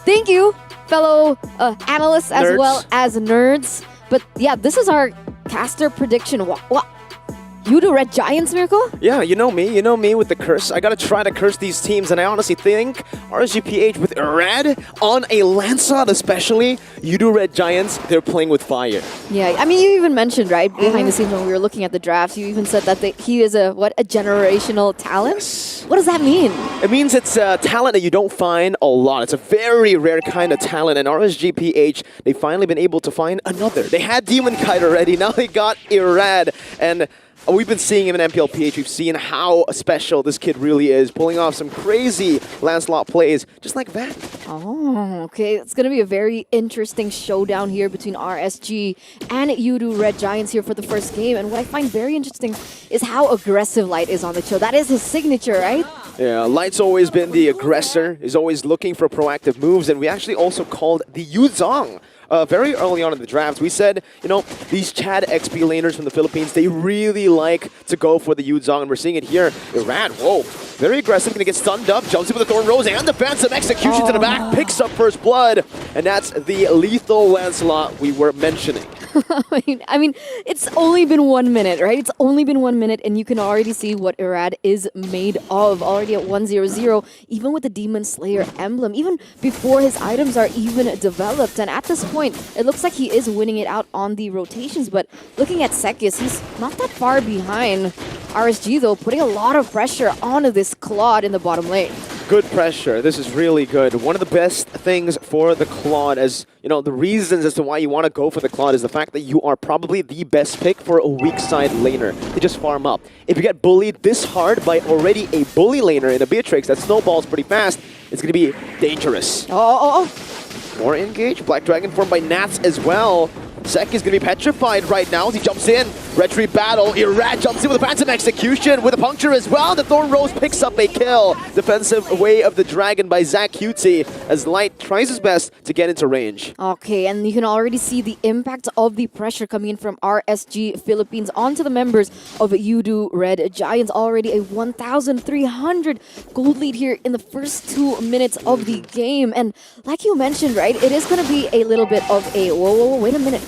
Thank you, fellow analysts as Nerds. well as nerds. But yeah, this is our caster prediction. What? You do Red Giants, Miracle? Yeah, you know me with the curse. I gotta try to curse these teams, and I honestly think RSGPH with Red on a Lancelot especially, you do Red Giants, they're playing with fire. Yeah, I mean, you even mentioned, right, behind the scenes when we were looking at the drafts, you even said that he is a generational talent? Yes. What does that mean? It means it's a talent that you don't find a lot. It's a very rare kind of talent, and RSGPH, they've finally been able to find another. They had Demon Kite already, now they got Irad, and we've been seeing him in MPLPH. We've seen how special this kid really is, pulling off some crazy Lancelot plays, just like that. Oh, okay. It's going to be a very interesting showdown here between RSG and Yudu Red Giants here for the first game. And what I find very interesting is how aggressive Light is on the show. That is his signature, right? Yeah, Light's always been the aggressor. He's always looking for proactive moves, and we actually also called the Yuzong. Very early on in the draft, we said, you know, these Chad XP laners from the Philippines, they really like to go for the Yuzong, and we're seeing it here. Irad, whoa, very aggressive, gonna get stunned up, jumps in with the Thorn Rose, and defensive execution to the back, picks up first blood, and that's the lethal Lancelot we were mentioning. I mean, it's only been 1 minute, right? It's only been 1 minute, and you can already see what Irad is made of. Already at 1-0-0, even with the Demon Slayer emblem, even before his items are even developed. And at this point, it looks like he is winning it out on the rotations. But looking at Sekis, he's not that far behind RSG, though, putting a lot of pressure onto this Claude in the bottom lane. Good pressure. This is really good. One of the best things for the Claude, as you know, the reasons as to why you want to go for the Claude is the fact that you are probably the best pick for a weak side laner to just farm up. If you get bullied this hard by already a bully laner in a Beatrix that snowballs pretty fast, it's going to be dangerous. More engage. Black Dragon formed by Nats as well. Sek is going to be petrified right now as he jumps in. Retreat battle. Irad jumps in with a phantom execution with a puncture as well. The Thorn Rose picks up a kill. Defensive way of the dragon by Zach Cutie as Light tries his best to get into range. Okay, and you can already see the impact of the pressure coming in from RSG Philippines onto the members of Yudu Red Giants. Already a 1,300 gold lead here in the first 2 minutes of the game. And like you mentioned, right, it is going to be a little bit of a... Whoa, wait a minute.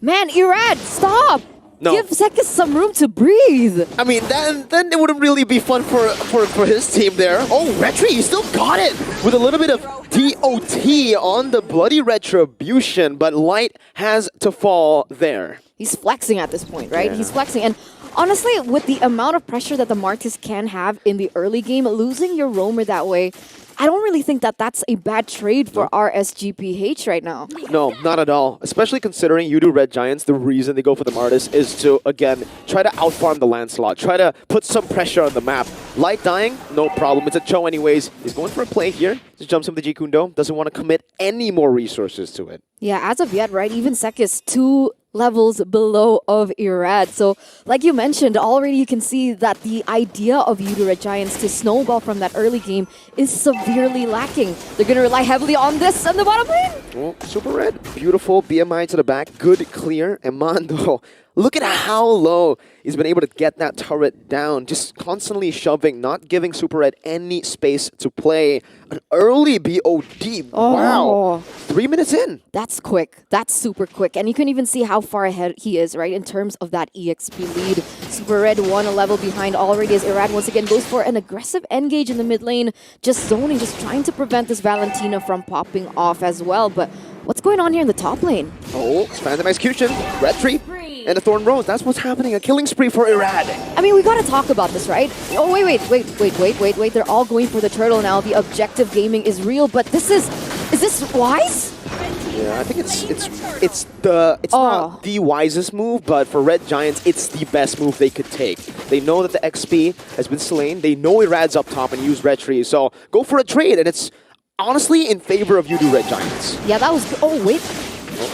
Man, Irad, stop! No. Give Sekis some room to breathe. I mean, then it wouldn't really be fun for his team there. Oh, Retri, you still got it! With a little bit of DOT on the Bloody Retribution, but Light has to fall there. He's flexing at this point, right? Yeah. He's flexing. And honestly, with the amount of pressure that the Martis can have in the early game, losing your roamer that way, I don't really think that that's a bad trade for RSGPH right now. No, not at all. Especially considering you do Red Giants, the reason they go for the Martis is to, again, try to outfarm the Lancelot. Try to put some pressure on the map. Light dying, no problem. It's a Cho anyways. He's going for a play here. Just jumps into the G Kundo. Doesn't want to commit any more resources to it. Yeah, as of yet, right? Even Sek is 2 levels below of Irad. So, like you mentioned, already you can see that the idea of Yudu Red Giants to snowball from that early game is severely lacking. They're going to rely heavily on this on the bottom lane. Well, Super Red, beautiful BMI to the back, good clear, and Mando. Look at how low he's been able to get that turret down, just constantly shoving, not giving Super Red any space to play. An early BOD, wow. 3 minutes in. That's quick. That's super quick. And you can even see how far ahead he is, right, in terms of that EXP lead. Super Red 1 a level behind already as Irad once again goes for an aggressive engage in the mid lane, just zoning, just trying to prevent this Valentina from popping off as well. But what's going on here in the top lane? Oh, phantom execution, Retri, and a Thorn Rose. That's what's happening. A killing spree for Irad. I mean, we gotta talk about this, right? Oh, wait. They're all going for the turtle now. The objective gaming is real, but is this wise? Yeah, I think it's not the wisest move, but for Red Giants, it's the best move they could take. They know that the XP has been slain. They know Irad's up top and use Retri, so go for a trade, and it's honestly in favor of you do Red Giants. Yeah, that was... Oh, wait.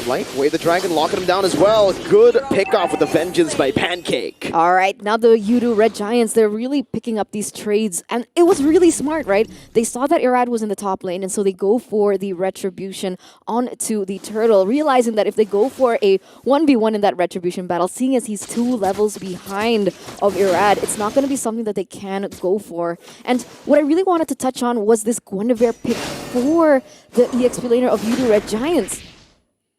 Light, Way the Dragon locking him down as well. Good pick off with the vengeance by Pancake. All right, now the Yudu Red Giants, they're really picking up these trades. And it was really smart, right? They saw that Irad was in the top lane, and so they go for the Retribution onto the Turtle, realizing that if they go for a 1v1 in that Retribution battle, seeing as he's 2 levels behind of Irad, it's not going to be something that they can go for. And what I really wanted to touch on was this Guinevere pick for the EXP laner of Yudu Red Giants.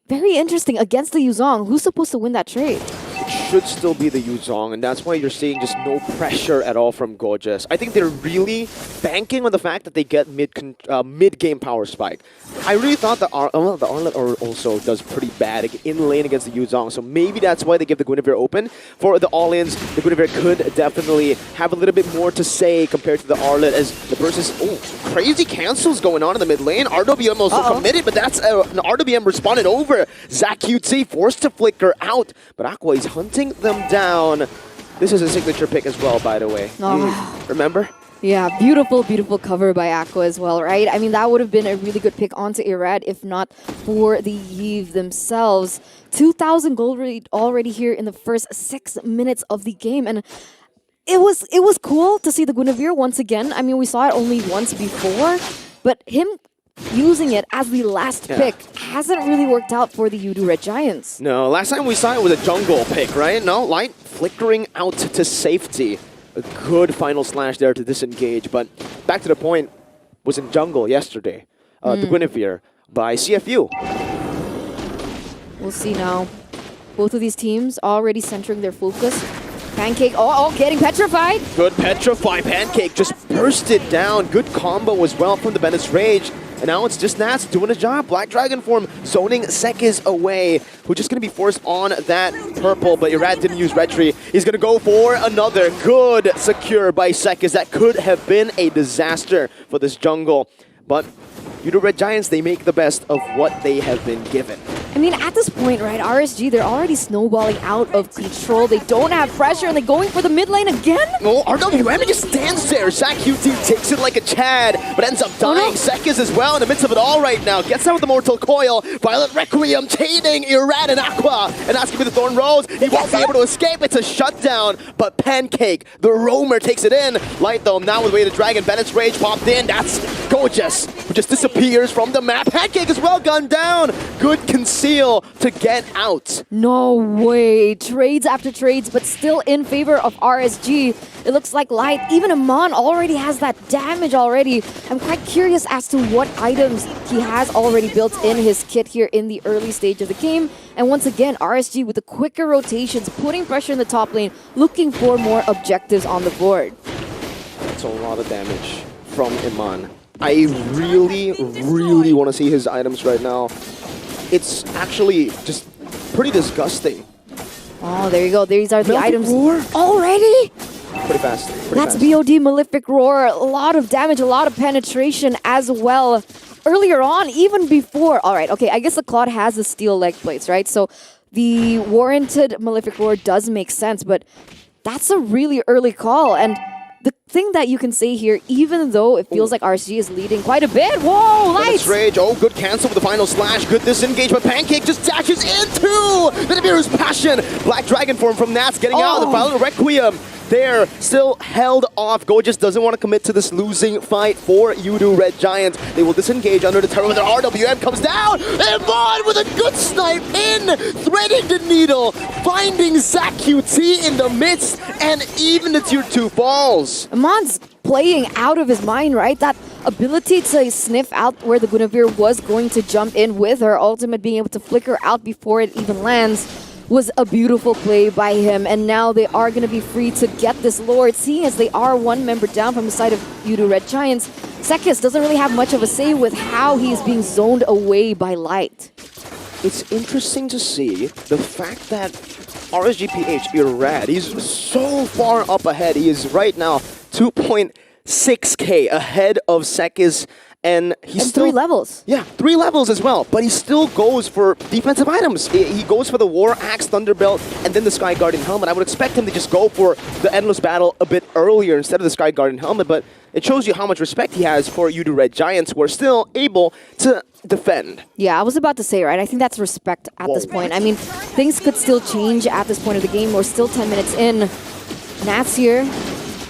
Very interesting against the Yuzong. Who's supposed to win that trade? It should still be the Yuzong, and that's why you're seeing just no pressure at all from Gorgeous. I think they're really banking on the fact that they get mid-game power spike. I really thought the Arlet also does pretty bad in lane against the Yuzong, so maybe that's why they give the Guinevere open. For the all-ins, the Guinevere could definitely have a little bit more to say compared to the Arlet, as the person's crazy cancels going on in the mid lane. RWM also committed, but that's an RWM responded over. Zach QT forced to flicker out, but Aqua is hunting them down. This is a signature pick as well, by the way. Remember? Yeah, beautiful, beautiful cover by Aqua as well, right? I mean, that would have been a really good pick onto Irad if not for the Yves themselves. 2,000 gold already here in the first 6 minutes of the game, and it was cool to see the Guinevere once again. I mean, we saw it only once before, but him using it as the last pick hasn't really worked out for the Yudu Red Giants. No, last time we saw it was a jungle pick, right? No, Light flickering out to safety. A good final slash there to disengage, but back to the point, was in jungle yesterday. The Guinevere by CFU. We'll see now. Both of these teams already centering their focus. Pancake, getting petrified. Good petrify. Pancake just bursted down. Good combo as well from the Bennett's Rage. And now it's just Nats doing a job. Black Dragon form zoning Sekis away, who's just going to be forced on that purple, but Irad didn't use Retry. He's going to go for another good secure by Sekis. That could have been a disaster for this jungle. But Yudu Red Giants, they make the best of what they have been given. I mean, at this point, right, RSG, they're already snowballing out of control. They don't have pressure, and they're going for the mid lane again? No, RWM just stands there. Zach QT takes it like a Chad, but ends up dying. Sekis as well in the midst of it all right now. Gets out with the Mortal Coil. Violet Requiem chaining Irad and Aqua, and asking for the Thorn Rose. He won't be able to escape. It's a shutdown, but Pancake, the roamer, takes it in. Light, though, now with Way the Dragon. Bennett's Rage popped in. That's Gorgeous, who just disappears from the map. Pancake as well gunned down. Good conceal to get out. No way. Trades after trades, but still in favor of RSG. It looks like Light, even Amon already has that damage already. I'm quite curious as to what items he has already built in his kit here in the early stage of the game. And once again, RSG with the quicker rotations, putting pressure in the top lane, looking for more objectives on the board. That's a lot of damage from Iman. I really, really want to see his items right now. It's actually just pretty disgusting. Oh, there you go. These are the Malefic items. Roar? Already? Pretty fast. That's BOD Malefic Roar. A lot of damage, a lot of penetration as well. Earlier on, even before. All right, okay, I guess the Claude has the steel leg plates, right? So the warranted Malefic Roar does make sense, but that's a really early call. And the thing that you can say here, even though it feels like RSG is leading quite a bit. Whoa, Lights! Rage. Oh, good cancel with the final slash. Good disengage, but Pancake just dashes into the Nibiru's Passion. Black Dragon form from Nats getting out. The Violet Requiem there, still held off. Gorgeous doesn't want to commit to this losing fight for Yudu Red Giants. They will disengage under the turret when their RWM comes down. Iman with a good snipe in, threading the needle, finding Zach QT in the midst, and even the tier 2 falls. Amon's playing out of his mind, right? That ability to sniff out where the Guinevere was going to jump in with her ultimate being able to flicker out before it even lands was a beautiful play by him, and now they are going to be free to get this Lord, seeing as they are one member down from the side of Yudu Red Giants. Sekis doesn't really have much of a say with how he's being zoned away by Light. It's interesting to see the fact that RSGPH Irad, he's so far up ahead. He is right now 2.6k ahead of Sekis. And he's still 3 levels. Yeah, 3 levels as well. But he still goes for defensive items. He goes for the War Axe, Thunderbelt, and then the Sky Guardian Helmet. I would expect him to just go for the Endless Battle a bit earlier instead of the Sky Guardian Helmet. But it shows you how much respect he has for Udu Red Giants, who are still able to defend. Yeah, I was about to say, right? I think that's respect at this point. I mean, things could still change at this point of the game. We're still 10 minutes in. Nats here,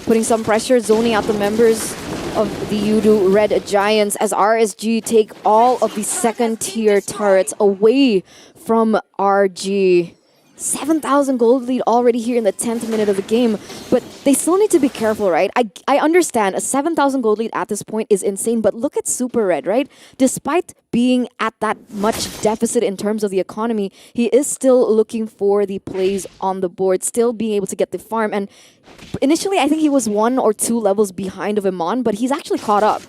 putting some pressure, zoning out the members of the Udu Red Giants as RSG take all of the second-tier turrets away from RG. 7,000 gold lead already here in the 10th minute of the game, but they still need to be careful, right? I understand a 7,000 gold lead at this point is insane, but look at Super Red, right? Despite being at that much deficit in terms of the economy, he is still looking for the plays on the board, still being able to get the farm. And initially, I think he was 1 or 2 levels behind of Iman, but he's actually caught up.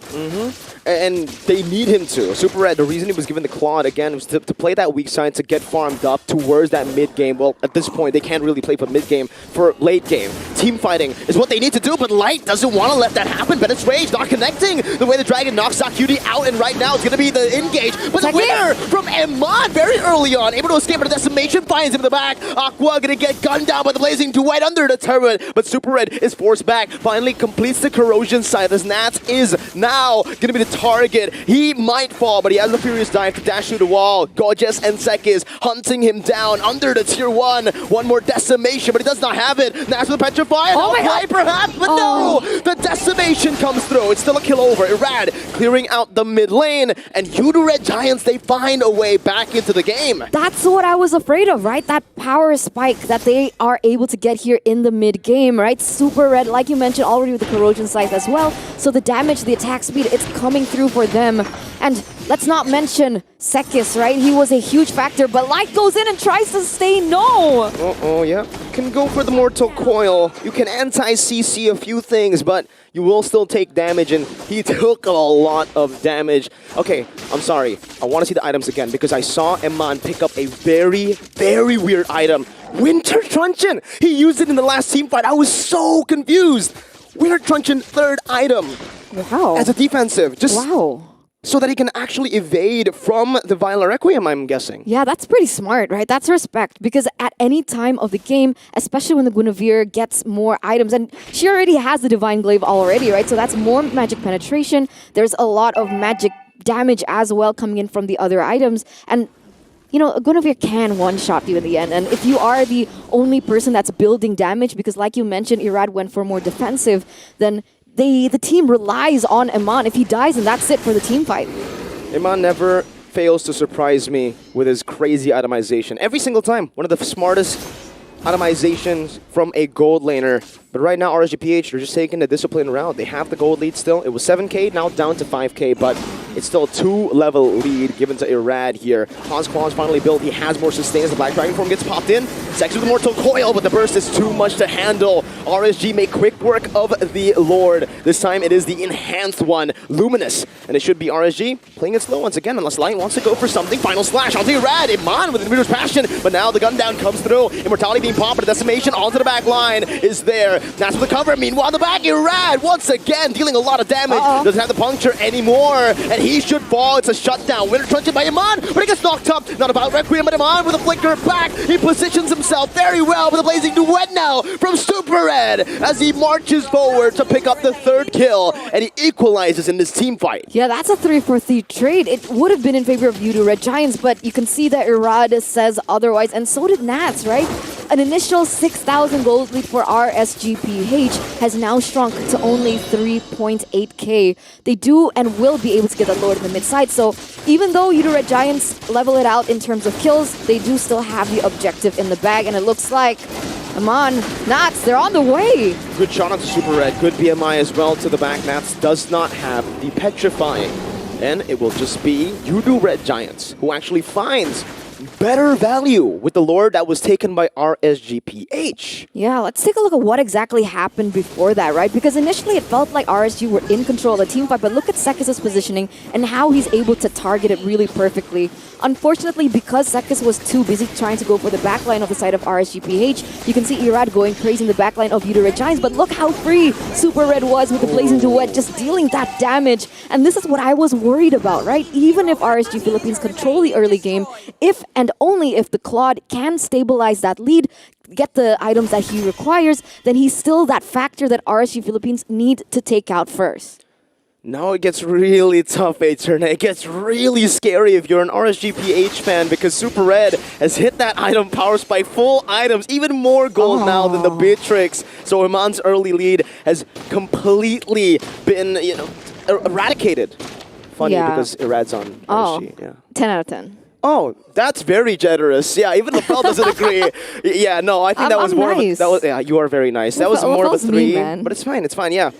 And they need him to. Super Red, the reason he was given the Claude, again, was to play that weak side, to get farmed up towards that mid-game. Well, at this point, they can't really play for mid-game, for late-game. Team fighting is what they need to do, but Light doesn't want to let that happen. Bennett's Rage not connecting. The way the Dragon knocks Cutie out, and right now it's going to be the engage. But the winner from Iman very early on, able to escape, but the decimation finds him in the back. Aqua going to get gunned down by the Blazing Duet under the turret, but Super Red is forced back, finally completes the corrosion side as Nats is now going to be the target. He might fall, but he has a furious dive to dash through the wall. Gorgeous and Sekis hunting him down under the tier 1. One more decimation, but he does not have it. Nats with the petrify. Oh my God, perhaps, but no! The decimation comes through. It's still a kill over. Irad clearing out the mid lane, and Udu Red Giants, they find a way back into the game. That's what I was afraid of, right? That power spike that they are able to get here in the mid game, right? Super Red, like you mentioned, already with the corrosion scythe as well. So the damage, the attack speed, it's coming through for them. And let's not mention Sekis, right? He was a huge factor, but Light goes in and tries to stay no. Yeah. You can go for the Mortal Coil. You can anti-CC a few things, but you will still take damage, and he took a lot of damage. Okay, I'm sorry. I want to see the items again, because I saw Iman pick up a very, very weird item. Winter Truncheon! He used it in the last team fight. I was so confused. Winter Truncheon, 3rd item. Wow. As a defensive. Just wow. so that he can actually evade from the Violet Requiem, I'm guessing. Yeah, that's pretty smart, right? That's respect, because at any time of the game, especially when the Guinevere gets more items, and she already has the Divine Glaive already, right? So that's more magic penetration. There's a lot of magic damage as well coming in from the other items. And you know, Guinevere can one-shot you in the end. And if you are the only person that's building damage, because like you mentioned, Irad went for more defensive, then the team relies on Iman. If he dies, and that's it for the team fight. Iman never fails to surprise me with his crazy itemization. Every single time. One of the smartest itemizations from a gold laner. But right now, RSGPH, they're just taking the discipline route. They have the gold lead still. It was 7k, now down to 5k, but it's still a 2-level lead given to Irad here. Hans Quan's finally built. He has more sustains. The Black Dragon form gets popped in. Sex with the Mortal Coil, but the burst is too much to handle. RSG make quick work of the Lord. This time it is the enhanced one, Luminous. And it should be RSG playing it slow once again, unless Light wants to go for something. Final slash onto Irad. Iman with the Invader's Passion, but now the gun down comes through. Immortality being popped, but the decimation onto the back line is there. That's for the cover. Meanwhile, the back, Irad once again dealing a lot of damage. Doesn't have the puncture anymore, and he should fall. It's a shutdown. Winter Truncheon by Iman, but he gets knocked up. Not about Requiem, but Iman with a flicker back. He positions himself very well with a Blazing Duet now from Super Red as he marches forward to pick up the 3rd kill, and he equalizes in this team fight. Yeah, that's a 3-for-3 trade. It would have been in favor of Udu Red Giants, but you can see that Irad says otherwise, and so did Nats, right? An initial 6,000 gold lead for RSGPH has now shrunk to only 3.8k. They do and will be able to get the Lord in the mid side, so even though Udu Red Giants level it out in terms of kills, they do still have the objective in the bag, and it looks like Iman, Nats, they're on the way. Good shot onto Super Red. Good BMI as well to the back. Nats does not have the Petrifying. And it will just be Udu Red Giants who actually finds better value with the Lord that was taken by RSGPH. Yeah, let's take a look at what exactly happened before that, right? Because initially it felt like RSG were in control of the team fight, but look at Sekis' positioning and how he's able to target it really perfectly. Unfortunately, because Sekis was too busy trying to go for the backline of the side of RSGPH, you can see Irad going crazy in the backline of Udu Red Giants, but look how free Super Red was with the Blazing Duet, just dealing that damage. And this is what I was worried about, right? Even if RSG Philippines control the early game, if And only if the Claude can stabilize that lead, get the items that he requires, then he's still that factor that RSG Philippines need to take out first. Now it gets really tough, Eternal. It gets really scary if you're an RSGPH fan because Super Red has hit that item power spike, full items, even more gold now than the Beatrix. So Iman's early lead has completely been, eradicated. Funny because Irad's on RSG. Yeah. 10 out of 10. Oh, that's very generous. Yeah, even LaFell doesn't agree. Yeah, no, I think that was more nice. you are very nice. That was more of a 3, mean, man. but it's fine, yeah.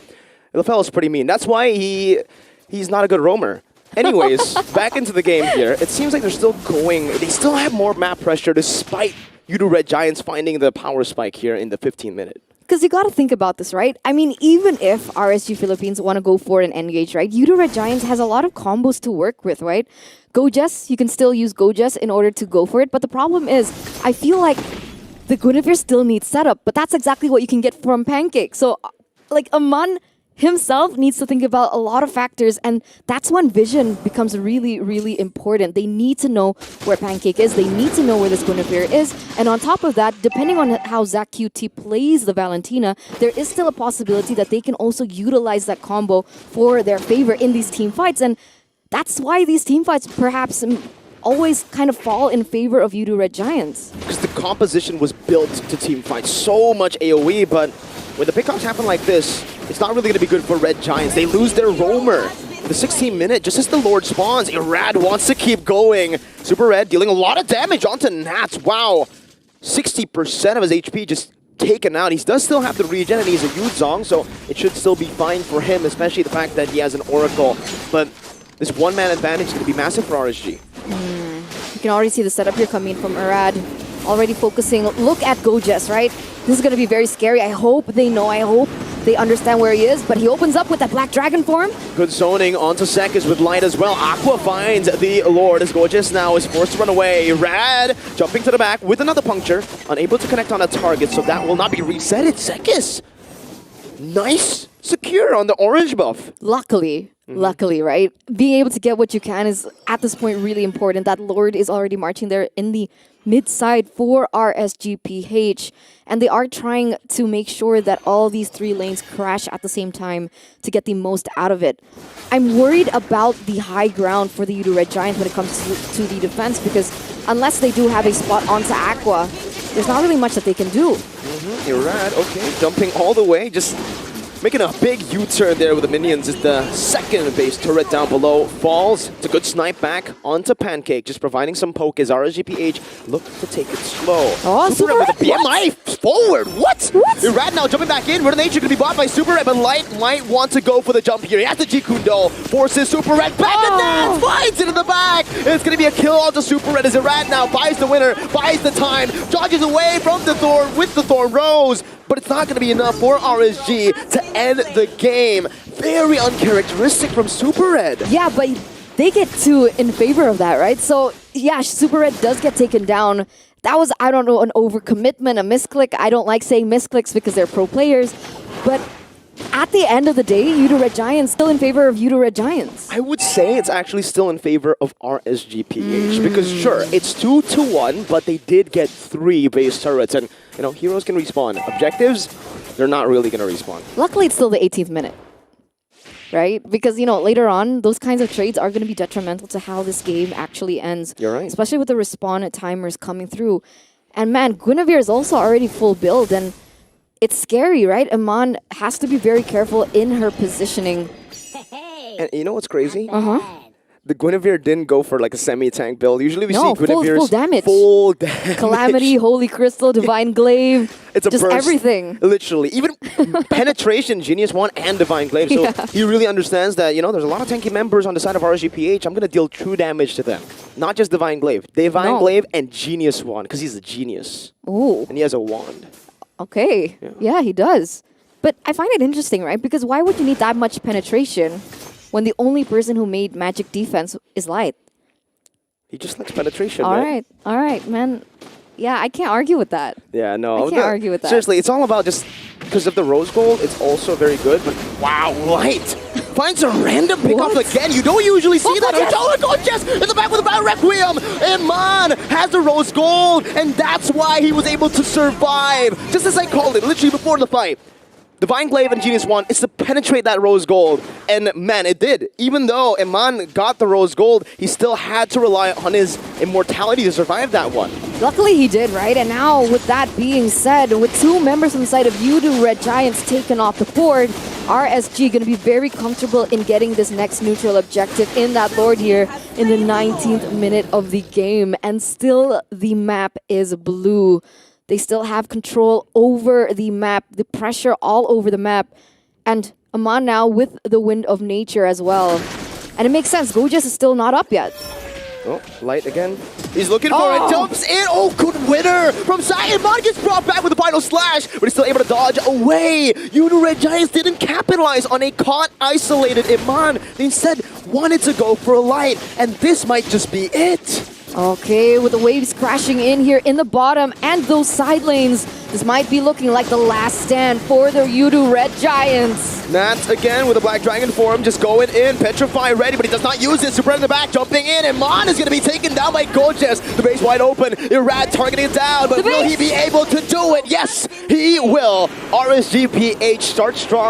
LaFell is pretty mean. That's why he's not a good roamer. Anyways, back into the game here. It seems like they're still going. They still have more map pressure despite Yudu Red Giants finding the power spike here in the 15th minute. Because you got to think about this, right? I mean, even if RSG Philippines want to go for an engage, right? Yudu Red Giants has a lot of combos to work with, right? Gojes, you can still use Gojes in order to go for it. But the problem is, I feel like the Guinevere still needs setup. But that's exactly what you can get from Pancake. So, like, Aman himself needs to think about a lot of factors, and that's when vision becomes really, really important. They need to know where Pancake is. They need to know where this Guinevere is. And on top of that, depending on how Zach QT plays the Valentina, there is still a possibility that they can also utilize that combo for their favor in these team fights. And that's why these team fights perhaps always kind of fall in favor of Yudu Red Giants. Because the composition was built to team fight. So much AoE, but when the pickoffs happen like this, it's not really going to be good for Red Giants. They lose their roamer. The 16th minute, just as the Lord spawns, Irad wants to keep going. Super Red dealing a lot of damage onto Nats. Wow. 60% of his HP just taken out. He does still have the regen, and he's a Yuzong, so it should still be fine for him, especially the fact that he has an Oracle. But this one-man advantage is going to be massive for RSG. You can already see the setup here coming from Irad. Already focusing. Look at Gojes, right? This is going to be very scary. I hope they know. I hope they understand where he is. But he opens up with that Black Dragon form. Good zoning onto Sekis with Light as well. Aqua finds the Lord as Gojes now is forced to run away. Rad jumping to the back with another puncture. Unable to connect on a target, so that will not be reset. It's Sekis. Nice. Secure on the orange buff. Luckily, right? Being able to get what you can is, at this point, really important. That Lord is already marching there in the mid-side for RSGPH. And they are trying to make sure that all these 3 lanes crash at the same time to get the most out of it. I'm worried about the high ground for the Yudu Red Giants when it comes to the defense, because unless they do have a spot onto Aqua, there's not really much that they can do. You're right. Okay, jumping all the way, just making a big U-turn there with the minions as the second base turret down below falls. It's a good snipe back onto Pancake, just providing some poke as RSGPH look to take it slow. Oh, Super Red with the BMI forward. What? Irad now jumping back in. Run Nature going to be bought by Super Red, but Light might want to go for the jump here. He has the Jikundo, forces Super Red back and then finds it in the back. It's going to be a kill onto Super Red as Irad now buys the winner, buys the time, dodges away from the Thorn with the Thorn Rose. But it's not going to be enough for RSG to end the game. Very uncharacteristic from Super Red. Yeah, but they get 2 in favor of that, right? So, yeah, Super Red does get taken down. That was, I don't know, an overcommitment, a misclick. I don't like saying misclicks because they're pro players. But at the end of the day, Yudu Red Giants still in favor of Yudu Red Giants. I would say it's actually still in favor of RSGPH because sure, it's 2-1, but they did get 3 base turrets, and heroes can respawn. Objectives, they're not really going to respawn. Luckily, it's still the 18th minute, right? Because later on, those kinds of trades are going to be detrimental to how this game actually ends. You're right, especially with the respawn timers coming through. And man, Guinevere is also already full build, and it's scary, right? Iman has to be very careful in her positioning. And you know what's crazy? The Guinevere didn't go for like a semi-tank build. Usually we see Guinevere's full damage. Full damage. Calamity, Holy Crystal, Divine Glaive. It's a just burst, everything. Literally. Even Penetration, Genius 1, and Divine Glaive. So he really understands that, there's a lot of tanky members on the side of RSGPH. I'm going to deal true damage to them. Not just Divine Glaive. Divine Glaive and Genius 1, because he's a genius. Ooh. And he has a wand. Okay. Yeah, he does. But I find it interesting, right? Because why would you need that much penetration when the only person who made magic defense is Light? He just likes penetration, All right, man. Yeah, I can't argue with that. Yeah, no. I can't argue with that. Seriously, it's all about just because of the rose gold. It's also very good, but wow, Light finds a random pickoff again. You don't usually see that. Oh, Gojes in the back with a battle rep. Requiem. Iman has the rose gold, and that's why he was able to survive. Just as I called it, literally before the fight. Divine Glaive and Genius Wand is to penetrate that rose gold. And man, it did. Even though Iman got the rose gold, he still had to rely on his immortality to survive that one. Luckily he did, right? And now with that being said, with 2 members on the side of Yudu Red Giants taken off the board, RSG going to be very comfortable in getting this next neutral objective in that Lord here in the 19th minute of the game. And still the map is blue. They still have control over the map, the pressure all over the map. And Aman now with the Wind of Nature as well. And it makes sense, Gojas is still not up yet. Oh, light again. He's looking for it, jumps in. Oh, good winner from Sai. Iman gets brought back with the final slash, but he's still able to dodge away. Yudu Red Giants didn't capitalize on a caught, isolated Iman. They instead wanted to go for a light, and this might just be it. Okay, with the waves crashing in here in the bottom and those side lanes, this might be looking like the last stand for the Yudu Red Giants. Nats again with a Black Dragon form, just going in, Petrify ready, but he does not use it. Super in the back, jumping in, and Mon is going to be taken down by Gorgeous. The base wide open, Irad targeting it down, but will he be able to do it? Yes, he will. RSGPH starts strong.